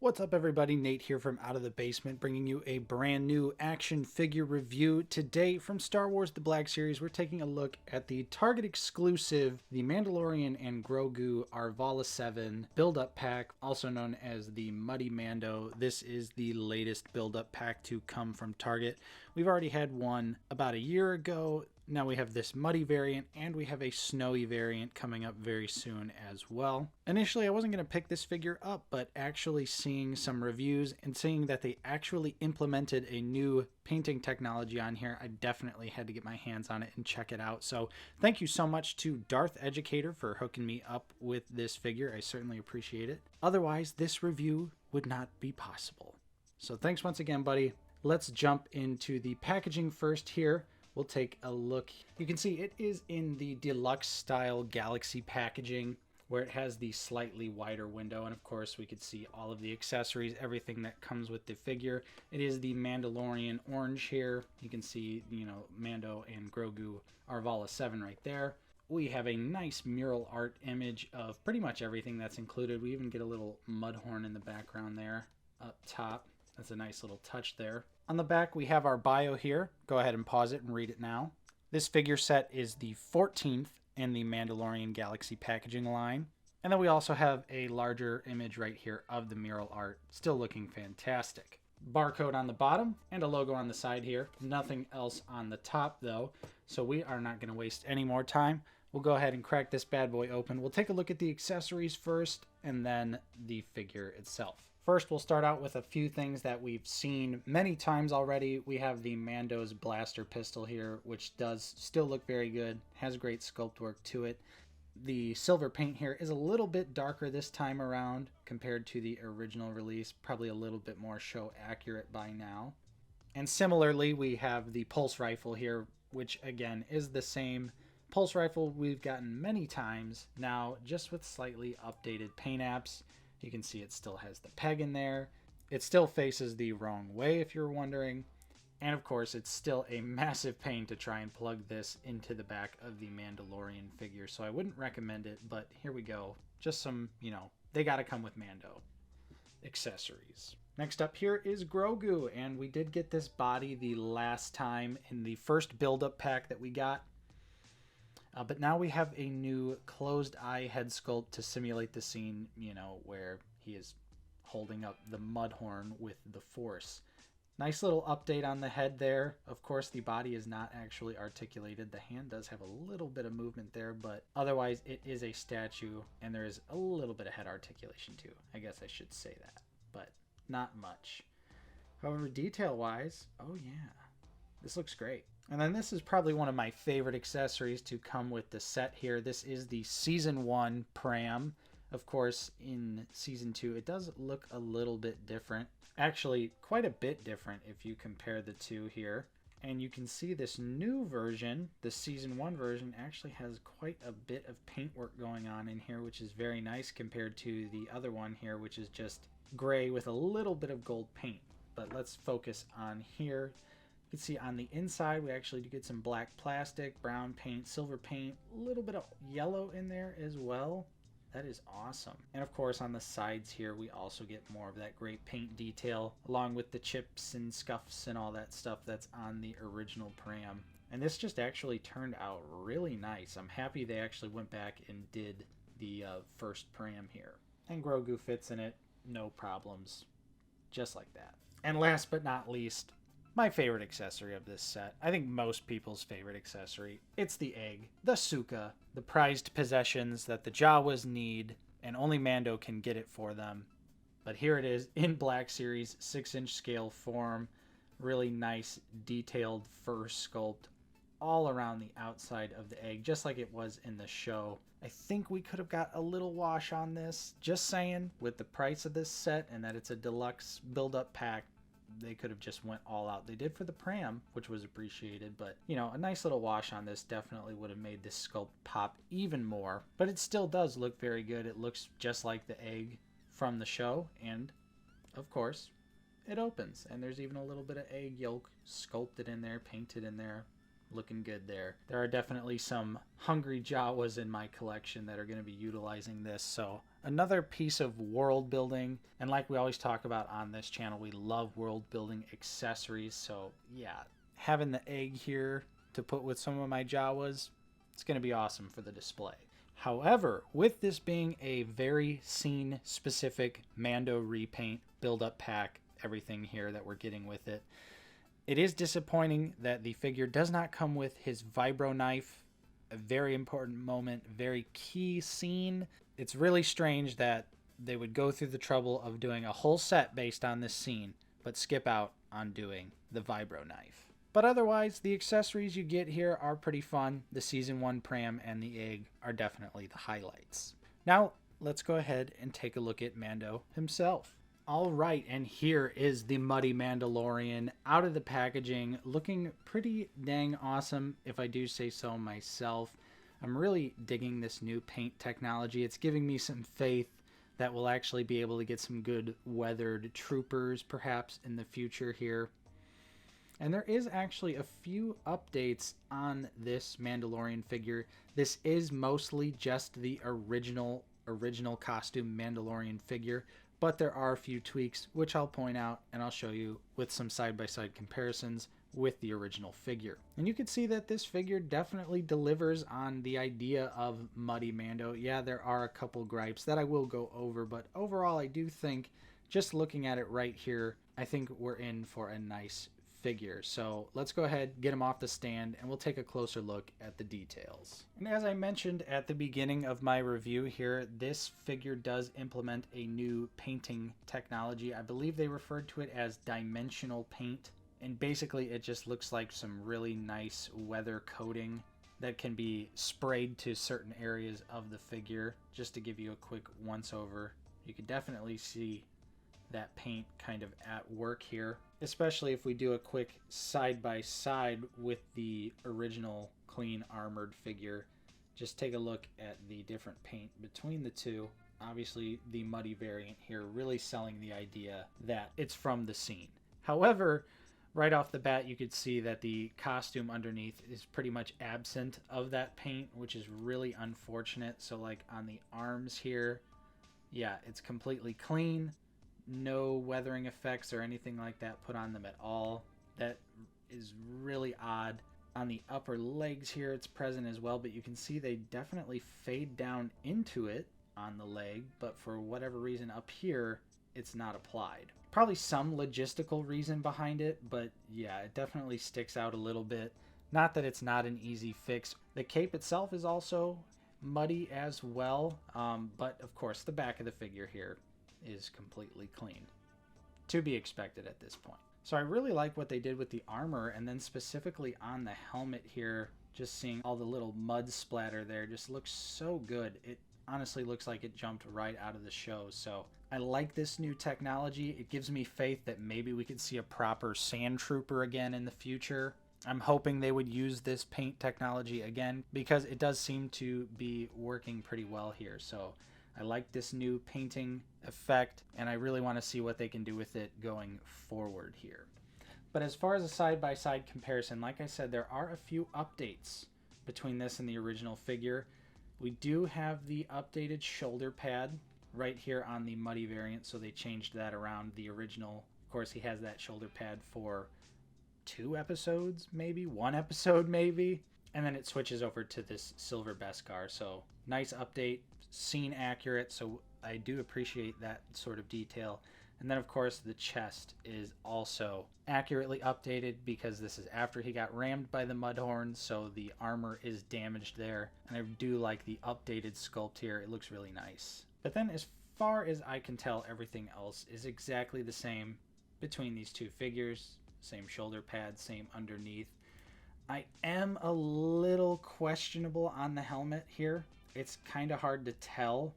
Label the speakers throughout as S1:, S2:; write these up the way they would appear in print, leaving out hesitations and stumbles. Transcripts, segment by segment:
S1: What's up everybody, Nate here from Out of the Basement, bringing you a brand new action figure review. Today from Star Wars The Black Series, we're taking a look at the Target exclusive, the Mandalorian and Grogu Arvala-7 build-up pack, also known as the Muddy Mando. This is the latest build-up pack to come from Target. We've already had one about a year ago. Now we have this muddy variant, and we have a snowy variant coming up very soon as well. Initially, I wasn't going to pick this figure up, but actually seeing some reviews and seeing that they actually implemented a new painting technology on here, I definitely had to get my hands on it and check it out. So thank you so much to Darth Educator for hooking me up with this figure. I certainly appreciate it. Otherwise, this review would not be possible. So thanks once again, buddy. Let's jump into the packaging first here. We'll take a look. You can see it is in the deluxe style Galaxy packaging where it has the slightly wider window, and of course we could see all of the accessories, everything that comes with the figure. It is the Mandalorian orange here. You can see, Mando and Grogu Arvala-7 right there. We have a nice mural art image of pretty much everything that's included. We even get a little Mudhorn in the background there up top. That's a nice little touch there. On the back, we have our bio here. Go ahead and pause it and read it now. This figure set is the 14th in the Mandalorian Galaxy packaging line. And then we also have a larger image right here of the mural art. Still looking fantastic. Barcode on the bottom and a logo on the side here. Nothing else on the top though. So we are not going to waste any more time. We'll go ahead and crack this bad boy open. We'll take a look at the accessories first and then the figure itself. First, we'll start out with a few things that we've seen many times already. We have the Mando's blaster pistol here, which does still look very good, has great sculpt work to it. The silver paint here is a little bit darker this time around compared to the original release, probably a little bit more show accurate by now. And similarly, we have the pulse rifle here, which again is the same pulse rifle we've gotten many times, now just with slightly updated paint apps. You can see it still has the peg in there. It still faces the wrong way if you're wondering. And of course, it's still a massive pain to try and plug this into the back of the Mandalorian figure. So I wouldn't recommend it, but here we go. Just some, they gotta come with Mando accessories. Next up here is Grogu, and we did get this body the last time in the first build-up pack that we got. But now we have a new closed eye head sculpt to simulate the scene, where he is holding up the Mudhorn with the Force. Nice little update on the head there. Of course, the body is not actually articulated. The hand does have a little bit of movement there, but otherwise it is a statue, and there is a little bit of head articulation too. I guess I should say that, but not much. However, detail-wise, oh yeah, this looks great. And then this is probably one of my favorite accessories to come with the set here. This is the Season 1 Pram. Of course, in Season 2, it does look a little bit different. Actually, quite a bit different if you compare the two here. And you can see this new version, the Season 1 version, actually has quite a bit of paintwork going on in here, which is very nice compared to the other one here, which is just gray with a little bit of gold paint. But let's focus on here. You can see on the inside we actually do get some black plastic, brown paint, silver paint, a little bit of yellow in there as well. That is awesome. And of course on the sides here we also get more of that great paint detail along with the chips and scuffs and all that stuff that's on the original Pram. And this just actually turned out really nice. I'm happy they actually went back and did the first Pram here. And Grogu fits in it, no problems, just like that. And last but not least, my favorite accessory of this set, I think most people's favorite accessory, it's the egg, the Suka, the prized possessions that the Jawas need, and only Mando can get it for them. But here it is in Black Series, 6-inch scale form, really nice detailed fur sculpt all around the outside of the egg, just like it was in the show. I think we could have got a little wash on this, just saying, with the price of this set and that it's a deluxe build-up pack. They could have just went all out. They did for the Pram, which was appreciated, but a nice little wash on this definitely would have made this sculpt pop even more. But it still does look very good. It looks just like the egg from the show, and of course it opens, and there's even a little bit of egg yolk sculpted in there, painted in there. looking good there. There are definitely some hungry Jawas in my collection that are going to be utilizing this. So another piece of world building, and like we always talk about on this channel, we love world building accessories. So yeah, having the egg here to put with some of my Jawas, it's going to be awesome for the display. However, with this being a very scene specific Mando repaint build-up pack, everything here that we're getting with it, it is disappointing that the figure does not come with his vibro knife, a very important moment, very key scene. It's really strange that they would go through the trouble of doing a whole set based on this scene, but skip out on doing the vibro knife. But otherwise, the accessories you get here are pretty fun. The Season 1 pram and the egg are definitely the highlights. Now, let's go ahead and take a look at Mando himself. All right, and here is the Muddy Mandalorian out of the packaging, looking pretty dang awesome, if I do say so myself. I'm really digging this new paint technology. It's giving me some faith that we'll actually be able to get some good weathered troopers, perhaps, in the future here. And there is actually a few updates on this Mandalorian figure. This is mostly just the original costume Mandalorian figure, but there are a few tweaks, which I'll point out and I'll show you with some side-by-side comparisons with the original figure. And you can see that this figure definitely delivers on the idea of Muddy Mando. Yeah, there are a couple gripes that I will go over, but overall I do think, just looking at it right here, I think we're in for a nice figure. So let's go ahead, get him off the stand, and we'll take a closer look at the details. And as I mentioned at the beginning of my review here, this figure does implement a new painting technology. I believe they referred to it as dimensional paint, and basically it just looks like some really nice weather coating that can be sprayed to certain areas of the figure. Just to give you a quick once over, you can definitely see that paint kind of at work here, especially if we do a quick side by side with the original clean armored figure. Just take a look at the different paint between the two. Obviously the muddy variant here really selling the idea that it's from the scene. However, right off the bat you could see that the costume underneath is pretty much absent of that paint, which is really unfortunate. So like on the arms here, yeah, it's completely clean. No weathering effects or anything like that put on them at all. That is really odd. On the upper legs here it's present as well, but you can see they definitely fade down into it on the leg, but for whatever reason up here it's not applied. Probably some logistical reason behind it, but yeah, it definitely sticks out a little bit. Not that it's not an easy fix. The cape itself is also muddy as well, but of course the back of the figure here is completely clean, to be expected at this point. So I really like what they did with the armor, and then specifically on the helmet here, just seeing all the little mud splatter there just looks so good. It honestly looks like it jumped right out of the show. So I like this new technology. It gives me faith that maybe we could see a proper sand trooper again in the future. I'm hoping they would use this paint technology again, because it does seem to be working pretty well here. So I like this new painting effect, and I really want to see what they can do with it going forward here. But as far as a side-by-side comparison, like I said, there are a few updates between this and the original figure. We do have the updated shoulder pad right here on the muddy variant, so they changed that around. The original, of course, he has that shoulder pad for 2 episodes, maybe 1 episode maybe, and then it switches over to this silver Beskar. So nice update, scene accurate, so I do appreciate that sort of detail. And then of course the chest is also accurately updated, because this is after he got rammed by the Mudhorn, so the armor is damaged there. And I do like the updated sculpt here. It looks really nice. But then as far as I can tell, everything else is exactly the same between these two figures. Same shoulder pad, same underneath. I am a little questionable on the helmet here. It's kind of hard to tell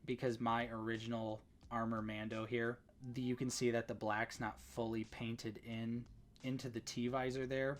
S1: because my original armor Mando here, you can see that the black's not fully painted into the T-visor there,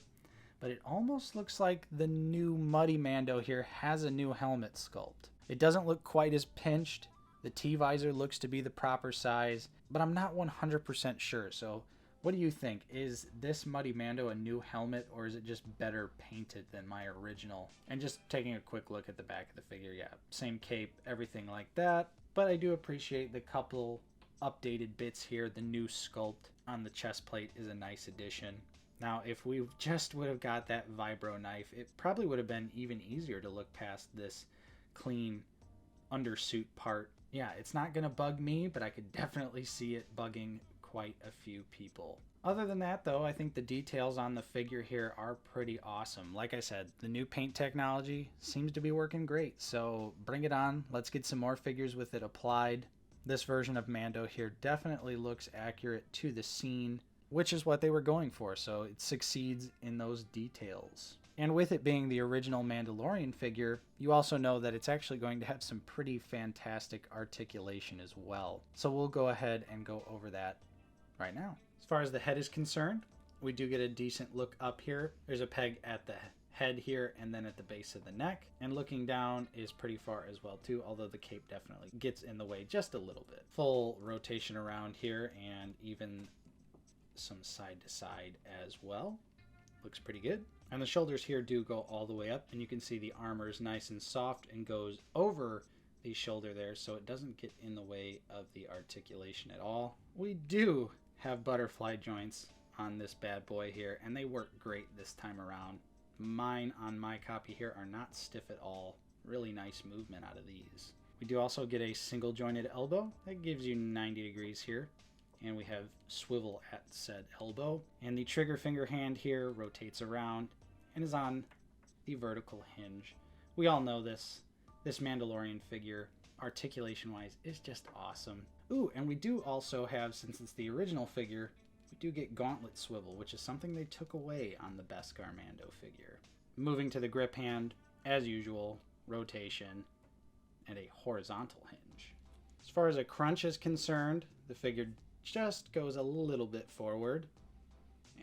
S1: but it almost looks like the new Muddy Mando here has a new helmet sculpt. It doesn't look quite as pinched. The T-visor looks to be the proper size, but I'm not 100% sure, so What do you think? Is this Muddy Mando a new helmet, or is it just better painted than my original? And just taking a quick look at the back of the figure, yeah, same cape, everything like that. But I do appreciate the couple updated bits here. The new sculpt on the chest plate is a nice addition. Now, if we just would have got that vibro knife, it probably would have been even easier to look past this clean undersuit part. Yeah, it's not going to bug me, but I could definitely see it bugging quite a few people. Other than that, though, I think the details on the figure here are pretty awesome. Like I said, the new paint technology seems to be working great, so bring it on. Let's get some more figures with it applied. This version of Mando here definitely looks accurate to the scene, which is what they were going for, so it succeeds in those details. And with it being the original Mandalorian figure, you also know that it's actually going to have some pretty fantastic articulation as well. So we'll go ahead and go over that right now. As far as the head is concerned, we do get a decent look up here. There's a peg at the head here and then at the base of the neck. And looking down is pretty far as well too, although the cape definitely gets in the way just a little bit. Full rotation around here and even some side to side as well. Looks pretty good. And the shoulders here do go all the way up, and you can see the armor is nice and soft and goes over the shoulder there, so it doesn't get in the way of the articulation at all. We do have butterfly joints on this bad boy here, and they work great this time around. Mine on my copy here are not stiff at all. Really nice movement out of these. We do also get a single jointed elbow. That gives you 90 degrees here. And we have swivel at said elbow. And the trigger finger hand here rotates around and is on the vertical hinge. We all know this. This Mandalorian figure, articulation-wise, is just awesome. Ooh, and we do also have, since it's the original figure, we do get gauntlet swivel, which is something they took away on the Beskar Mando figure. Moving to the grip hand, as usual, rotation, and a horizontal hinge. As far as a crunch is concerned, the figure just goes a little bit forward,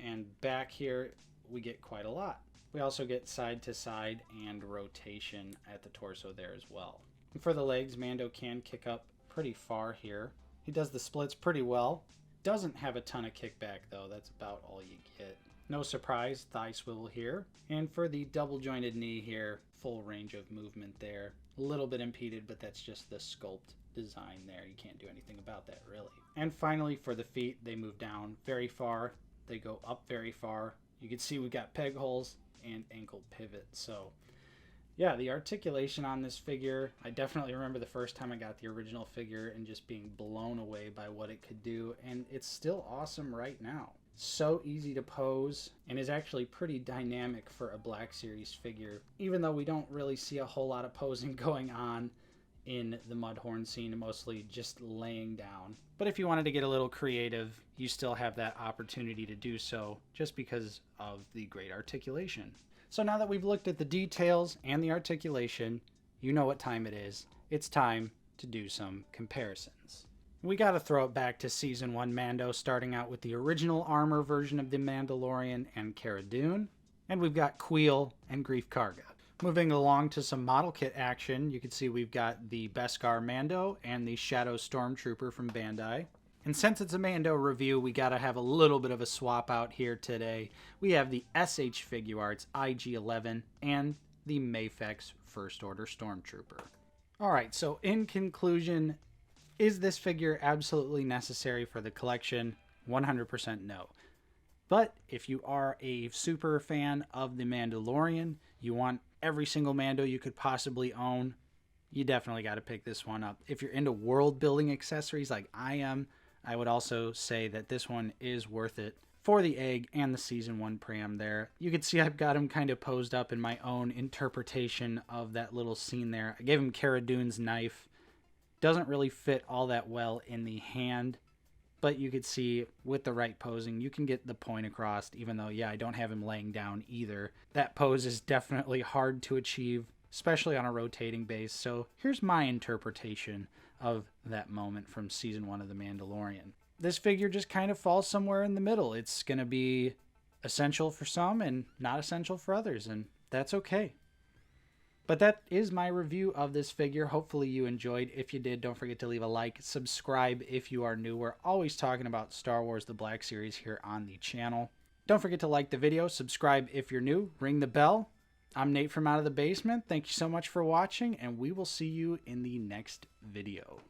S1: and back here we get quite a lot. We also get side to side and rotation at the torso there as well. And for the legs, Mando can kick up pretty far here. He does the splits pretty well. Doesn't have a ton of kickback though, that's about all you get. No surprise, thigh swivel here. And for the double jointed knee here, full range of movement there. A little bit impeded, but that's just the sculpt design there. You can't do anything about that really. And finally for the feet, they move down very far. They go up very far. You can see we've got peg holes and ankle pivot. So yeah, the articulation on this figure, I definitely remember the first time I got the original figure and just being blown away by what it could do, and it's still awesome right now. So easy to pose and is actually pretty dynamic for a Black Series figure, even though we don't really see a whole lot of posing going on in the Mudhorn scene, mostly just laying down. But if you wanted to get a little creative, you still have that opportunity to do so just because of the great articulation. So now that we've looked at the details and the articulation, you know what time it is. It's time to do some comparisons. We gotta throw it back to Season 1 Mando, starting out with the original armor version of the Mandalorian and Cara Dune. And we've got Queel and Greef Karga. Moving along to some model kit action, you can see we've got the Beskar Mando and the Shadow Stormtrooper from Bandai. And since it's a Mando review, we gotta have a little bit of a swap out here today. We have the SH Figuarts IG-11 and the Mafex First Order Stormtrooper. Alright, so in conclusion, is this figure absolutely necessary for the collection? 100% no. But if you are a super fan of the Mandalorian, you want every single Mando you could possibly own, you definitely got to pick this one up. If you're into world building accessories like I am, I would also say that this one is worth it for the egg and the Season 1 pram there. You can see I've got him kind of posed up in my own interpretation of that little scene there. I gave him Cara Dune's knife. Doesn't really fit all that well in the hand, but you could see with the right posing, you can get the point across, even though, yeah, I don't have him laying down either. That pose is definitely hard to achieve, especially on a rotating base. So here's my interpretation of that moment from Season 1 of The Mandalorian. This figure just kind of falls somewhere in the middle. It's going to be essential for some and not essential for others, and that's okay. But that is my review of this figure. Hopefully you enjoyed. If you did, don't forget to leave a like, subscribe if you are new. We're always talking about Star Wars The Black Series here on the channel. Don't forget to like the video, subscribe if you're new, ring the bell. I'm Nate from Out of the Basement. Thank you so much for watching, and we will see you in the next video.